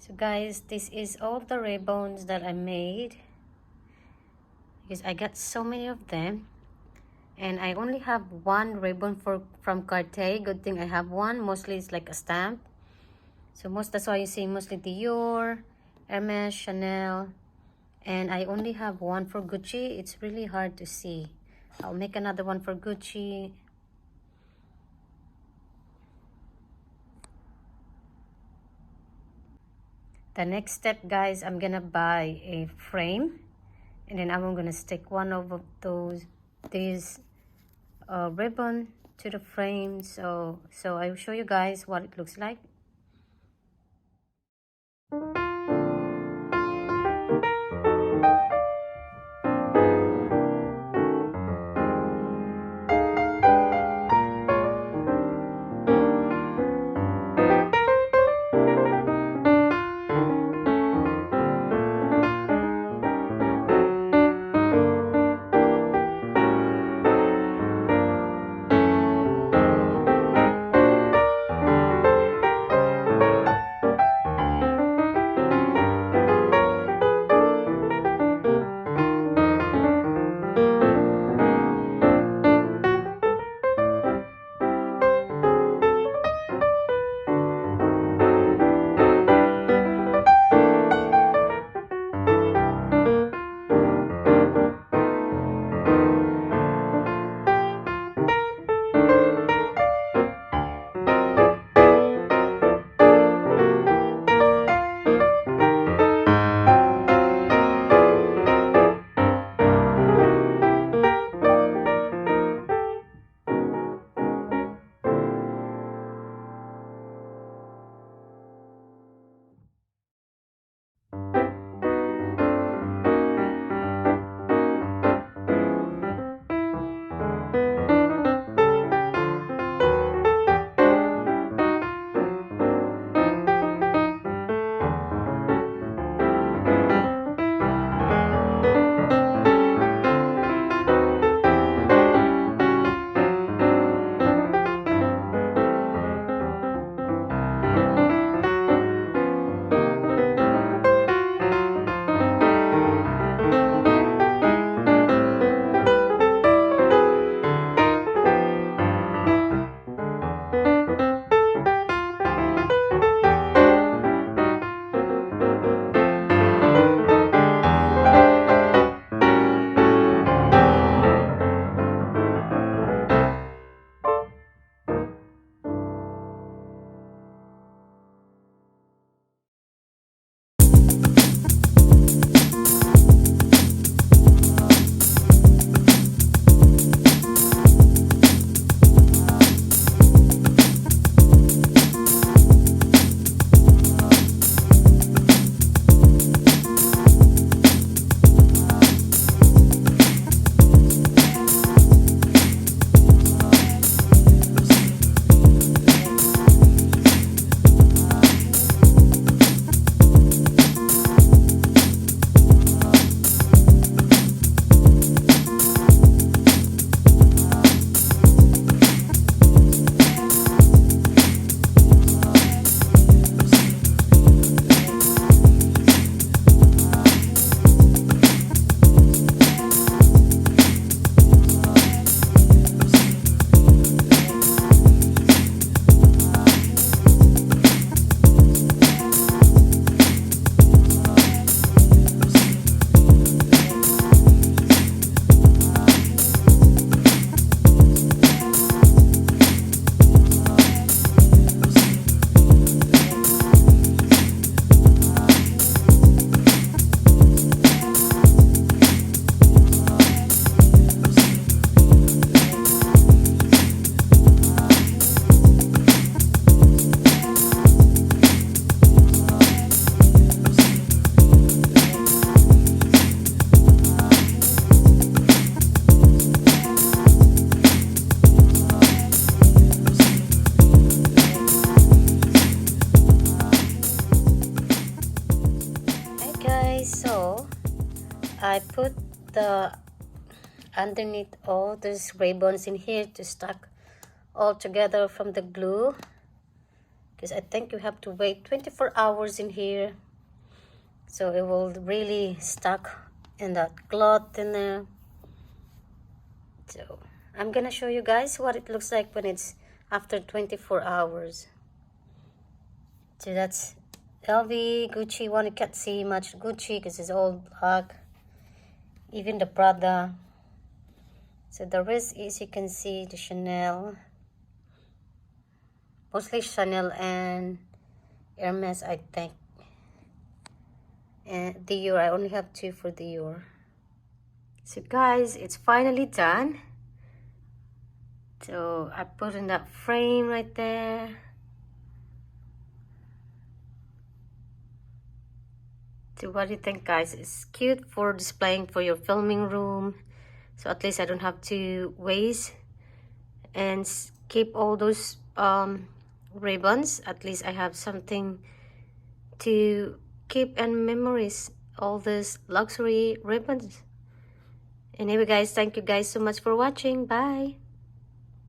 So guys, this is all the ribbons that I made, because I got so many of them, and I only have one ribbon from Cartier. Good thing I have one. Mostly it's like a stamp. So that's why you see mostly Dior, Hermes, Chanel, and I only have one for Gucci. It's really hard to see. I'll make another one for Gucci. The next step, guys, I'm gonna buy a frame, and then I'm gonna stick one of these ribbon to the frame. So I'll show you guys what it looks like. So I put the underneath all these ribbons in here to stack all together from the glue. because I think you have to wait 24 hours in here, so it will really stuck in that cloth in there. So I'm gonna show you guys what it looks like when it's after 24 hours. So that's LV, Gucci one. You can't see much Gucci because it's all black. Even the Prada. So the rest is, you can see the Chanel. Mostly Chanel and Hermes, I think. And Dior, I only have 2 for Dior. So guys, it's finally done. So I put in that frame right there. So what do you think, guys? It's cute for displaying for your filming room. So at least I don't have to waste and keep all those ribbons. At least I have something to keep and memories all these luxury ribbons. Anyway guys, thank you guys so much for watching. Bye.